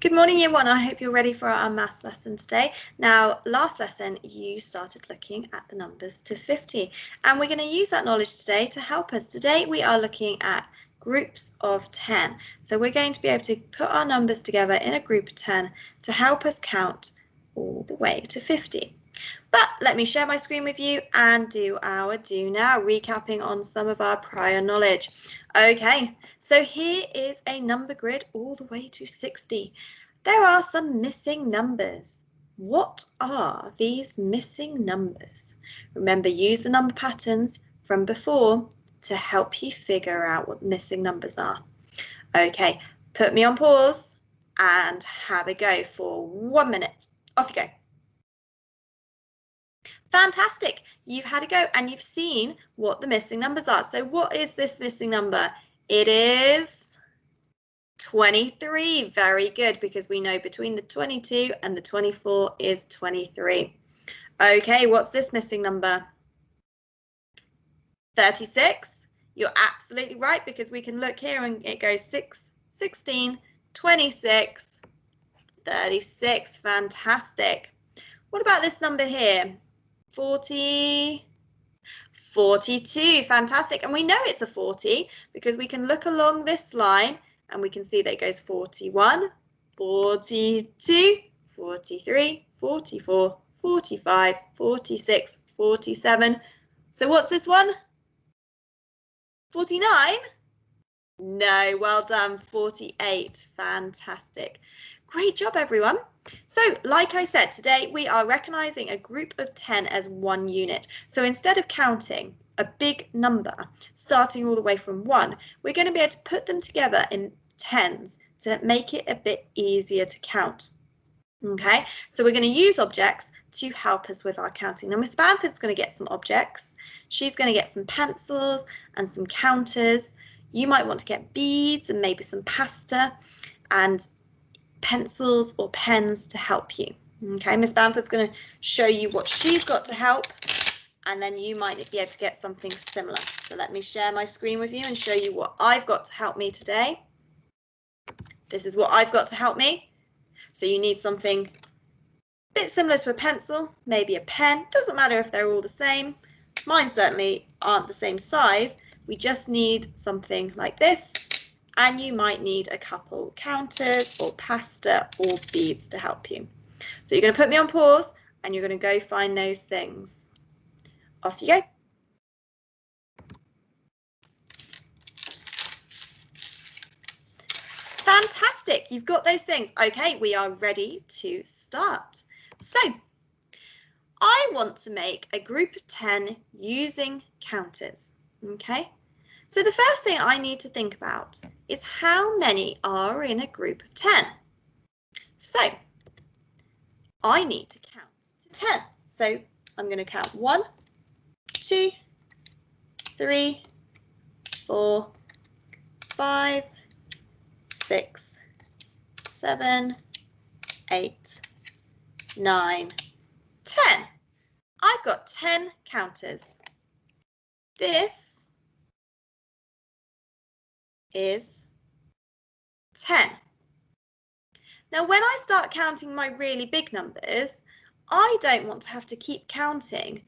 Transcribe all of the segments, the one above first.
Good morning, Year 1. I hope you're ready for our maths lesson today. Now, last lesson, you started looking at the numbers to 50, and we're going to use that knowledge today to help us. Today, we are looking at groups of 10. So we're going to be able to put our numbers together in a group of 10 to help us count all the way to 50. But let me share my screen with you and do our do now, recapping on some of our prior knowledge. Okay, so here is a number grid all the way to 60. There are some missing numbers. What are these missing numbers? Remember, use the number patterns from before to help you figure out what the missing numbers are. Okay, put me on pause and have a go for 1 minute. Off you go. Fantastic, you've had a go and you've seen what the missing numbers are. So what is this missing number? It is 23. Very good, because we know between the 22 and the 24 is 23. Okay, what's this missing number? 36. You're absolutely right, because we can look here and it goes 6, 16, 26, 36. Fantastic. What about this number here? 40, 42, fantastic. And we know it's a 40 because we can look along this line and we can see that it goes 41, 42, 43, 44, 45, 46, 47. So what's this one? 49? No, well done, 48, fantastic. Great job, everyone. So, like I said, today we are recognizing a group of 10 as one unit. So instead of counting a big number, starting all the way from 1, we're going to be able to put them together in tens to make it a bit easier to count. Okay, so we're going to use objects to help us with our counting. Now, Miss Bamford's going to get some objects. She's going to get some pencils and some counters. You might want to get beads and maybe some pasta and pencils or pens to help you. Okay, Miss Bamford's going to show you what she's got to help, and then you might be able to get something similar. So let me share my screen with you and show you what I've got to help me today. This is what I've got to help me. So you need something a bit similar to a pencil, maybe a pen. Doesn't matter if they're all the same. Mine certainly aren't the same size. We just need something like this. And you might need a couple counters or pasta or beads to help you. So you're going to put me on pause and you're going to go find those things. Off you go. Fantastic, you've got those things. Okay, we are ready to start. So I want to make a group of 10 using counters. Okay. So the first thing I need to think about is how many are in a group of 10. So I need to count to 10. So I'm going to count 1, 2, 3, 4, 5, 6, 7, 8, 9, 10. I've got 10 counters. This is 10. Now, when I start counting my really big numbers, I don't want to have to keep counting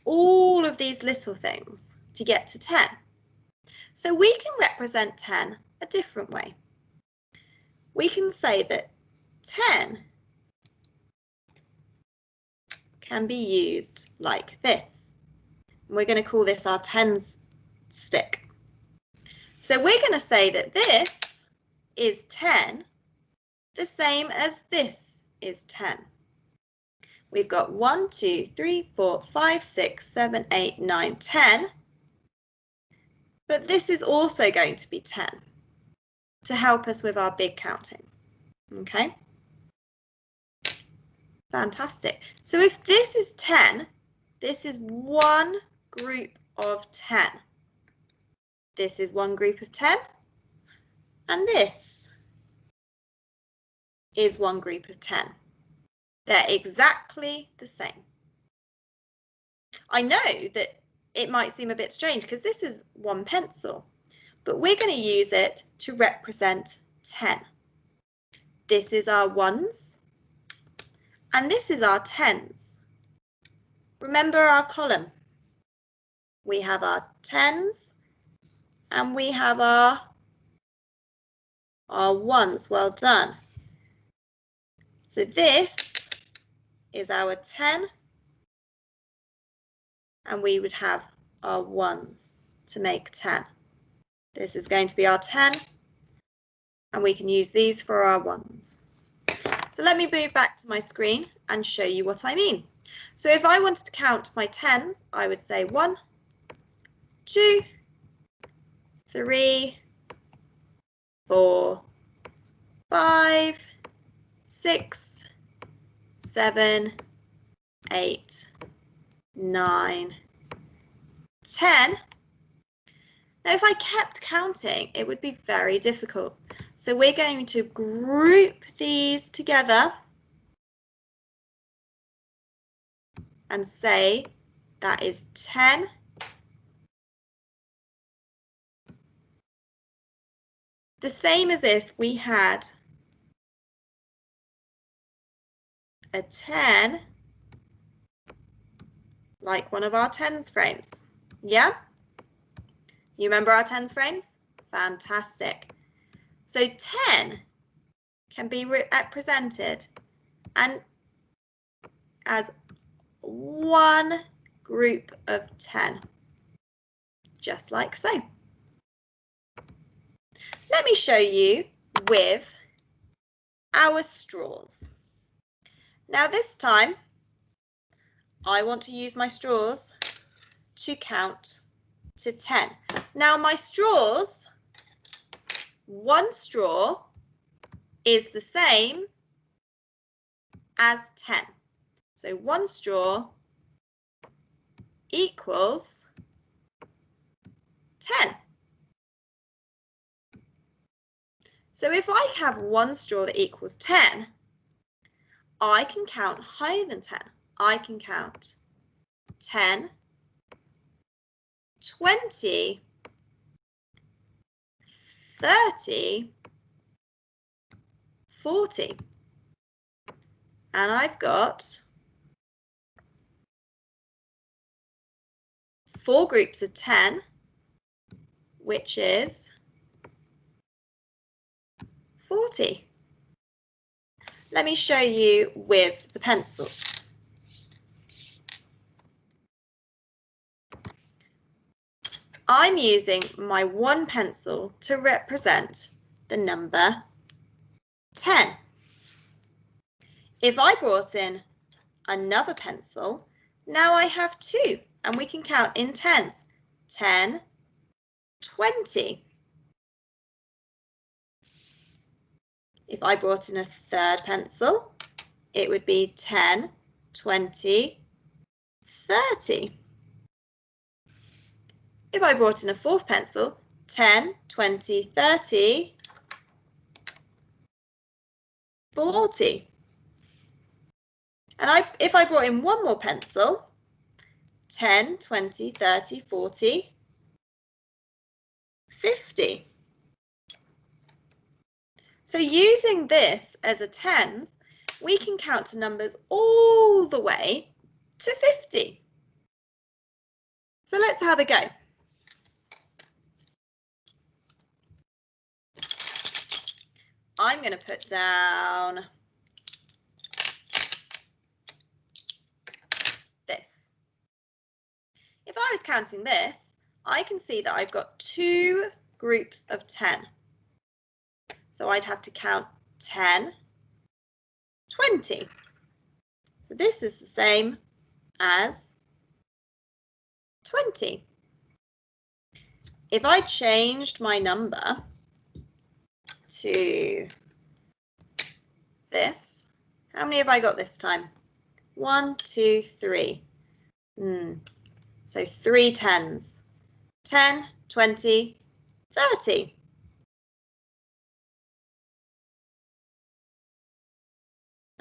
all of these little things to get to 10. So we can represent 10 a different way. We can say that 10 can be used like this. And we're going to call this our tens stick. So we're going to say that this is 10, the same as this is 10. We've got 1, 2, 3, 4, 5, 6, 7, 8, 9, 10. But this is also going to be 10 to help us with our big counting. Okay? Fantastic. So if this is 10, this is one group of 10. This is one group of 10, and this is one group of 10. They're exactly the same. I know that it might seem a bit strange because this is one pencil, but we're going to use it to represent 10. This is our ones, and this is our tens. Remember our column. We have our tens, and we have our ones. Well done. So this is our 10, and we would have our ones to make 10. This is going to be our 10, and we can use these for our ones. So let me move back to my screen and show you what I mean. So if I wanted to count my tens, I would say 1, 2, 3, 4, 5, 6, 7, 8, 9, 10. Now, if I kept counting, it would be very difficult. So we're going to group these together and say that is 10. The same as if we had a 10 like one of our tens frames. Yeah? You remember our tens frames? Fantastic. So 10 can be represented and as one group of 10, just like so. Let me show you with our straws. Now this time, I want to use my straws to count to 10. Now my straws, one straw is the same as 10. So one straw equals 10. So if I have one straw that equals 10, I can count higher than 10. I can count 10, 20, 30, 40. And I've got 4 groups of 10, which is 40. Let me show you with the pencils. I'm using my one pencil to represent the number 10. If I brought in another pencil, now I have 2, and we can count in tens. 10, 20. If I brought in a third pencil, it would be 10, 20, 30. If I brought in a fourth pencil, 10, 20, 30, 40. And if I brought in one more pencil, 10, 20, 30, 40, 50. So using this as a tens, we can count to numbers all the way to 50. So let's have a go. I'm going to put down this. If I was counting this, I can see that I've got 2 groups of 10. So I'd have to count 10, 20. So this is the same as 20. If I changed my number to this, how many have I got this time? 1, 2, 3. So 3 tens. 10, 20, 30.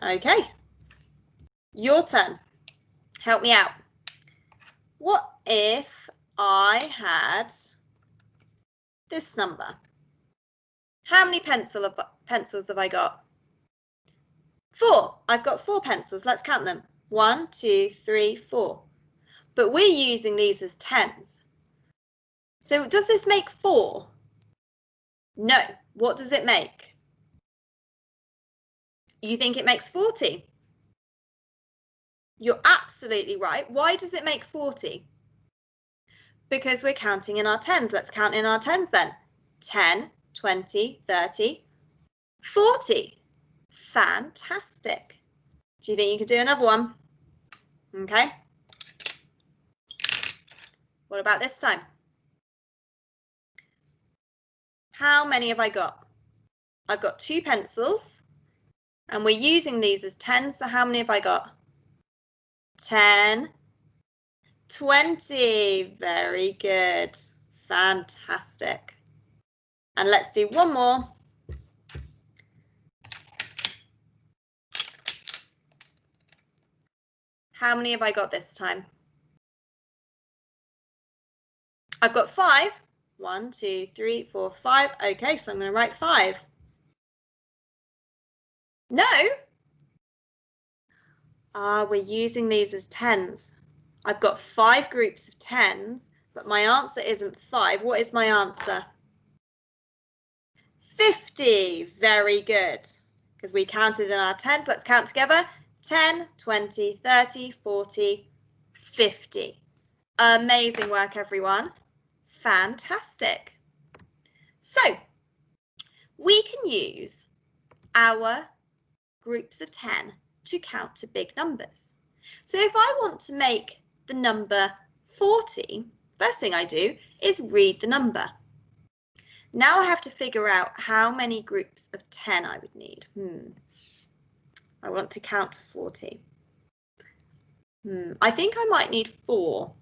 Okay, your turn. Help me out. What if I had this number? How many pencils have I got? 4. I've got 4 pencils. Let's count them. 1, 2, 3, 4. But we're using these as tens. So does this make 4? No. What does it make? You think it makes 40? You're absolutely right. Why does it make 40? Because we're counting in our tens. Let's count in our tens then. 10, 20, 30, 40. Fantastic. Do you think you could do another one? Okay. What about this time? How many have I got? I've got 2 pencils and we're using these as tens. So how many have I got? 10, 20. Very good. Fantastic. And let's do one more. How many have I got this time? I've got 5. 1, 2, 3, 4, 5. Okay, so I'm going to write 5. No. We're using these as tens. I've got 5 groups of tens, but my answer isn't 5. What is my answer? 50. Very good. Because we counted in our tens. Let's count together. 10, 20, 30, 40, 50. Amazing work, everyone. Fantastic. So we can use our groups of 10 to count to big numbers. So if I want to make the number 40, first thing I do is read the number. Now I have to figure out how many groups of 10 I would need. I want to count to 40. I think I might need 4.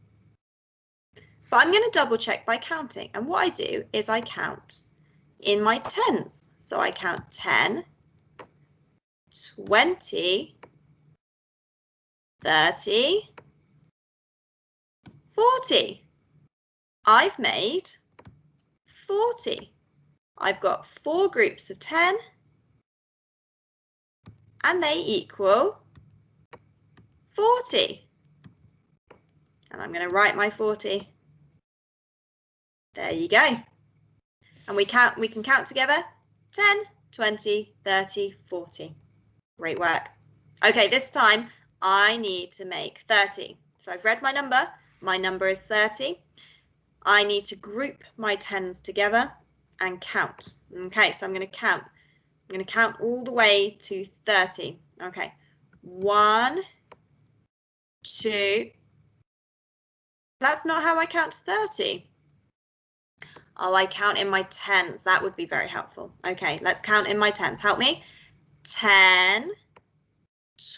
But I'm going to double check by counting. And what I do is I count in my tens. So I count 10, 20, 30, 40. I've made 40. I've got 4 groups of 10 and they equal 40. And I'm going to write my 40. There you go. And we can count together 10, 20, 30, 40. Great work. Okay, this time I need to make 30. So I've read my number. My number is 30. I need to group my tens together and count. Okay, so I'm going to count. I'm going to count all the way to 30. Okay, 1, 2. That's not how I count to 30. Oh, I count in my tens. That would be very helpful. Okay, let's count in my tens. Help me. 10,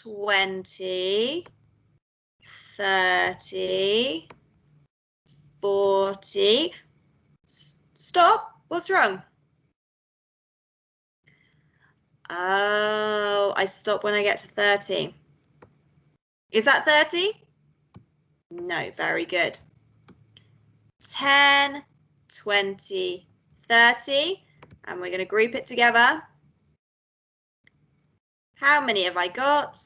20, 30, 40. Stop. What's wrong? Oh, I stop when I get to 30. Is that 30? No, very good. 10, 20, 30, and we're going to group it together. How many have I got?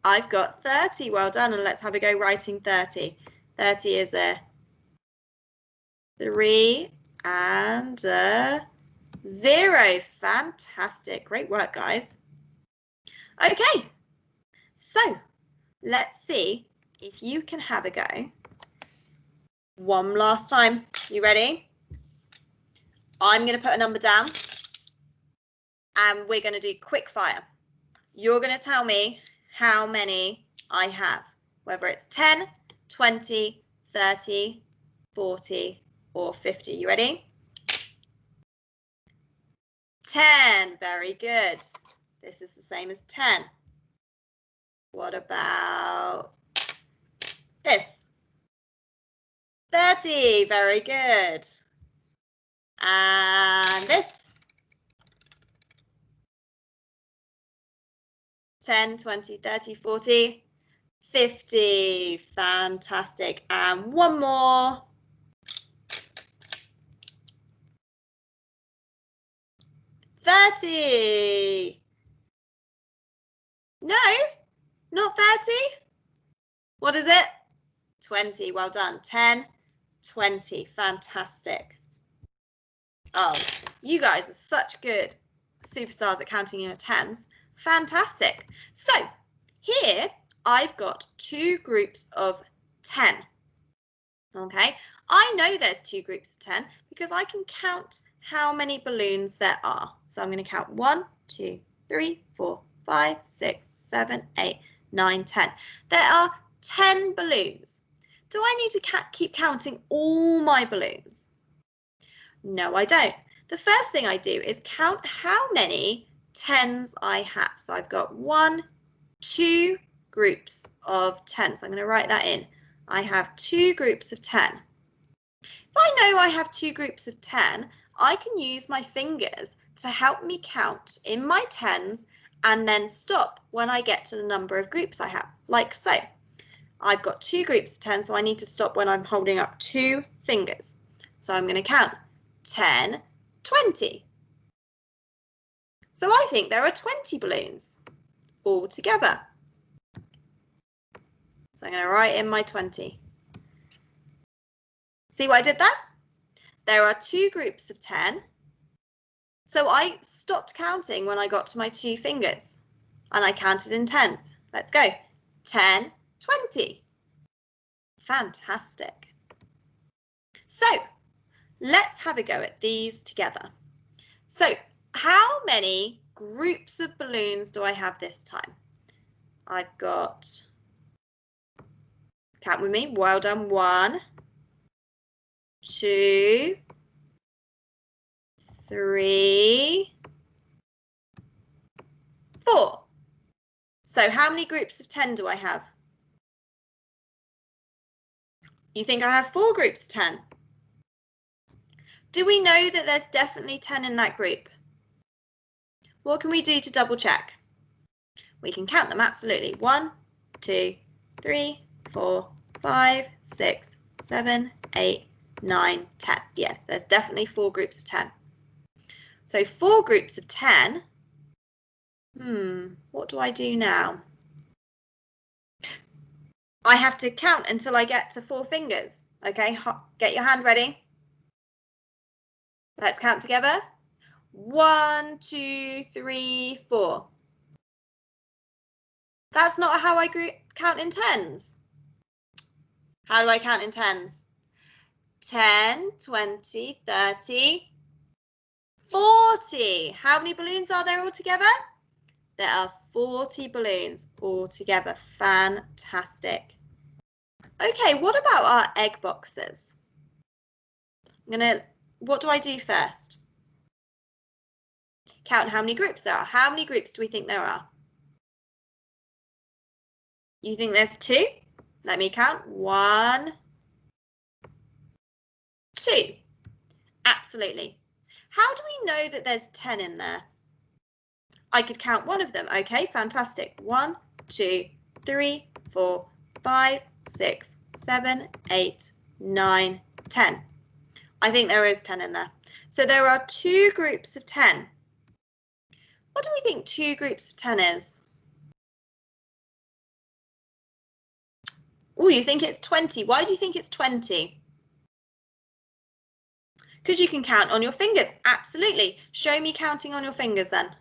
I've got 30. Well done, and let's have a go writing 30. 30 is a 3 and a 0. Fantastic. Great work, guys. Okay, so let's see if you can have a go. One last time. You ready? I'm going to put a number down and we're going to do quick fire. You're going to tell me how many I have, whether it's 10, 20, 30, 40 or 50. You ready? 10. Very good. This is the same as 10. What about this? 30. Very good. And this? 10, 20, 30, 40, 50. Fantastic. And one more. 30. No, not 30. What is it? 20. Well done. 10, 20. Fantastic. Oh, you guys are such good superstars at counting your tens. Fantastic. So here I've got two groups of 10. Okay, I know there's two groups of 10 because I can count how many balloons there are. So I'm going to count 1, 2, 3, 4, 5, 6, 7, 8, 9, 10. There are 10 balloons. Do I need to keep counting all my balloons? No, I don't. The first thing I do is count how many 10s I have. So I've got 1, 2 groups of 10. So I'm going to write that in. I have 2 groups of 10. If I know I have 2 groups of 10, I can use my fingers to help me count in my 10s and then stop when I get to the number of groups I have, like so. I've got 2 groups of 10, so I need to stop when I'm holding up 2 fingers. So I'm going to count 10, 20. So I think there are 20 balloons all together. So I'm going to write in my 20. See what I did there? There are 2 groups of 10. So I stopped counting when I got to my 2 fingers and I counted in 10s. Let's go. 10, 20. Fantastic. So let's have a go at these together. So how many groups of balloons do I have this time? I've got, count with me, well done, 1, 2, 3, 4. So how many groups of 10 do I have? You think I have 4 groups of 10? Do we know that there's definitely 10 in that group? What can we do to double check? We can count them, absolutely. 1, 2, 3, 4, 5, 6, 7, 8, 9, 10. Yes, there's definitely 4 groups of 10. So 4 groups of 10. What do I do now? I have to count until I get to 4 fingers. Okay, get your hand ready. Let's count together. 1, 2, 3, 4. That's not how I count in 10s. How do I count in 10s? 10, 20, 30, 40. How many balloons are there all together? There are 40 balloons all together. Fantastic. Okay, what about our egg boxes? What do I do first? Count how many groups there are. How many groups do we think there are? You think there's 2? Let me count. 1, 2. Absolutely. How do we know that there's 10 in there? I could count one of them. Okay, fantastic. 1, 2, 3, 4, 5, 6, 7, 8, 9, 10. I think there is 10 in there. So there are 2 groups of 10. What do we think 2 groups of 10 is? Oh, you think it's 20. Why do you think it's 20? Because you can count on your fingers. Absolutely. Show me counting on your fingers then.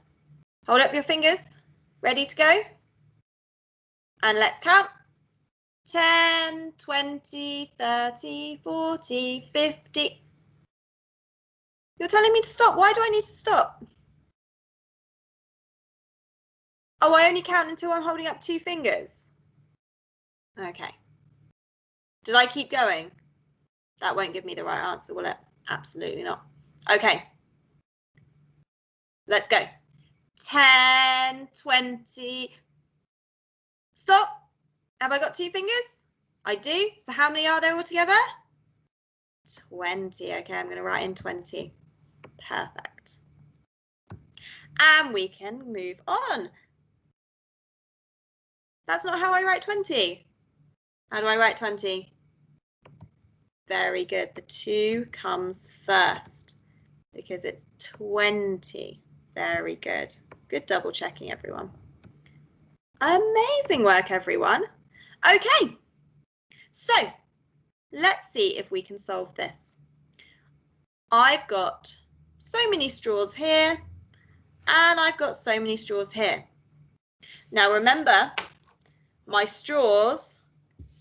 Hold up your fingers. Ready to go? And let's count. 10, 20, 30, 40, 50. You're telling me to stop. Why do I need to stop? Oh, I only count until I'm holding up 2 fingers. Okay. Did I keep going? That won't give me the right answer, will it? Absolutely not. Okay. Let's go. 10, 20. Stop. Have I got 2 fingers? I do. So how many are there all together? 20. Okay, I'm going to write in 20. Perfect. And we can move on. That's not how I write 20. How do I write 20? Very good. The 2 comes first because it's 20. Very good. Good double checking, everyone. Amazing work, everyone. Okay, so let's see if we can solve this. I've got so many straws here, and I've got so many straws here. Now remember, my straws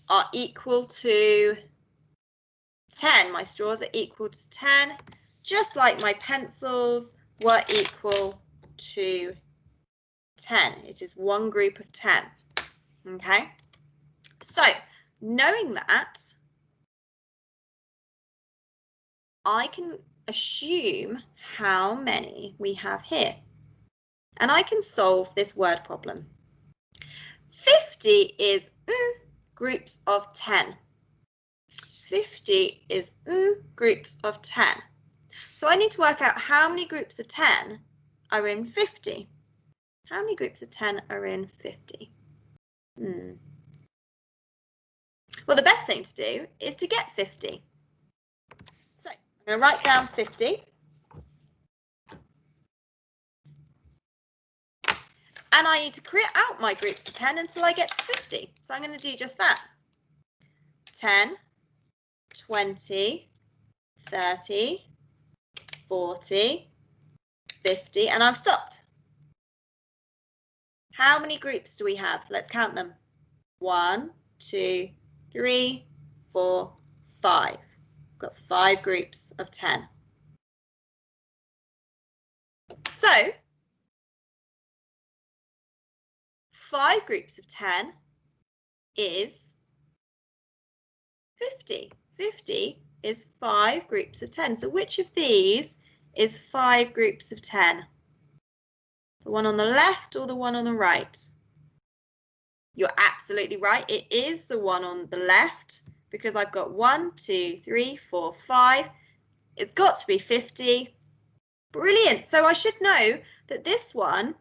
are equal to 10. My straws are equal to 10, just like my pencils were equal to 10. It is one group of 10. Okay, so knowing that, I can assume how many we have here, and I can solve this word problem. 50 is groups of 10. 50 is groups of 10. So I need to work out how many groups of 10 are in 50. How many groups of 10 are in 50? Well, the best thing to do is to get 50. So I'm going to write down 50. And I need to create out my groups of 10 until I get to 50. So I'm going to do just that. 10, 20, 30, 40, 50, and I've stopped. How many groups do we have? Let's count them. 1, 2, 3, 4, 5. We've got 5 groups of 10. So 5 groups of 10 is 50. 50 is 5 groups of 10. So which of these is 5 groups of 10? The one on the left or the one on the right? You're absolutely right. It is the one on the left because I've got 1, 2, 3, 4, 5. It's got to be 50. Brilliant. So I should know that this one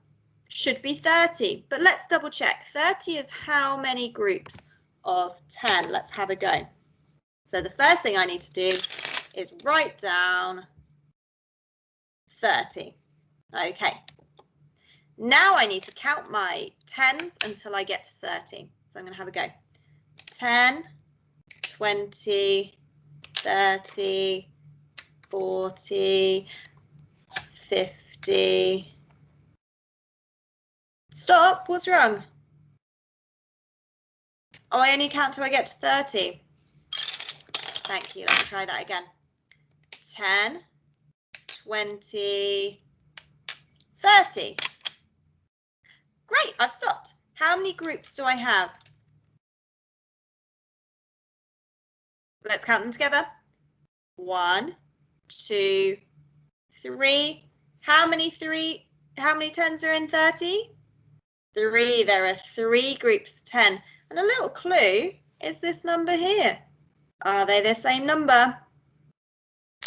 should be 30. But let's double check. 30 is how many groups of 10? Let's have a go. So the first thing I need to do is write down 30. Okay. Now I need to count my 10s until I get to 30. So I'm going to have a go. 10, 20, 30, 40, 50. Stop. What's wrong? Oh, I only count till I get to 30. Thank you. Let me try that again. 10, 20, 30. Great, I've stopped. How many groups do I have? Let's count them together. 1, 2, 3. How many 10s are in 30? 3. There are 3 groups of 10. And a little clue is this number here. Are they the same number?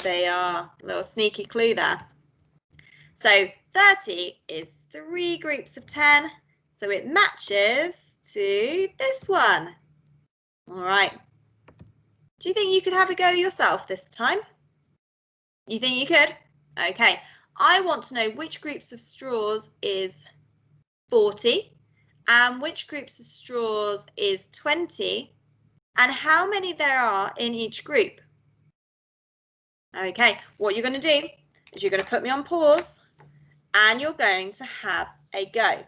They are. A little sneaky clue there. So 30 is 3 groups of 10. So it matches to this one. All right. Do you think you could have a go yourself this time? You think you could? Okay. I want to know which groups of straws is 40 and which groups of straws is 20 and how many there are in each group. Okay, what you're going to do is you're going to put me on pause and you're going to have a go,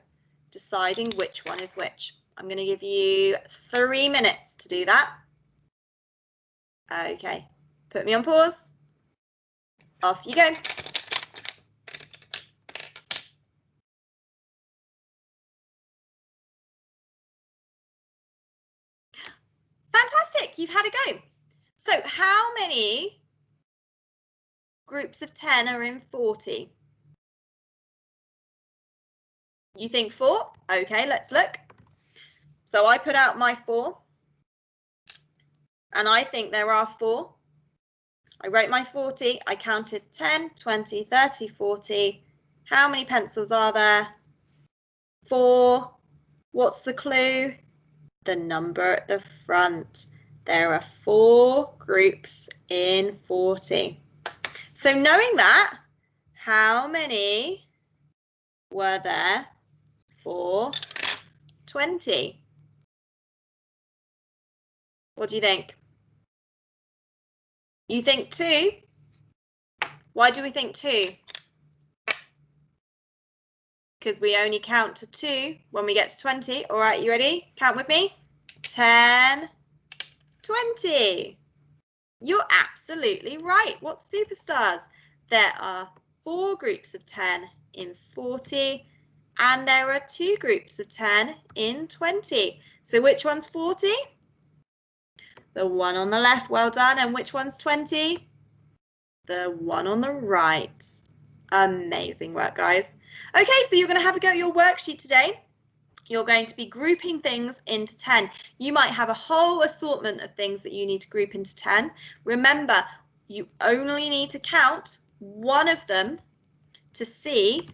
deciding which one is which. I'm going to give you 3 minutes to do that. Okay, put me on pause. Off you go. Fantastic, you've had a go. So how many groups of 10 are in 40? You think 4? Okay, let's look. So I put out my 4. And I think there are 4. I wrote my 40. I counted 10, 20, 30, 40. How many pencils are there? 4. What's the clue? The number at the front. There are 4 groups in 40. So knowing that, how many were there for 20? What do you think? You think 2? Why do we think 2? Because we only count to 2 when we get to 20. All right, you ready? Count with me. 10, 20. You're absolutely right. What superstars? There are 4 groups of 10 in 40, and there are 2 groups of 10 in 20. So which one's 40? The one on the left, well done. And which one's 20? The one on the right. Amazing work, guys. Okay, so you're going to have a go at your worksheet today. You're going to be grouping things into 10. You might have a whole assortment of things that you need to group into 10. Remember, you only need to count one of them to see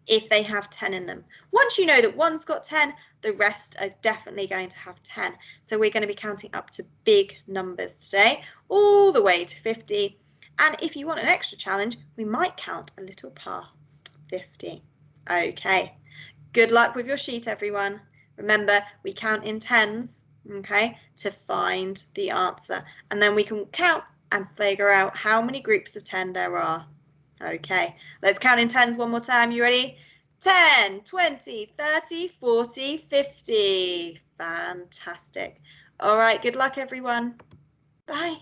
if they have 10 in them. Once you know that one's got 10, the rest are definitely going to have 10. So we're going to be counting up to big numbers today, all the way to 50. And if you want an extra challenge, we might count a little past 50. Okay. Good luck with your sheet, everyone. Remember, we count in tens, okay, to find the answer. And then we can count and figure out how many groups of 10 there are. Okay, let's count in tens one more time. You ready? 10, 20, 30, 40, 50. Fantastic. All right, good luck, everyone. Bye.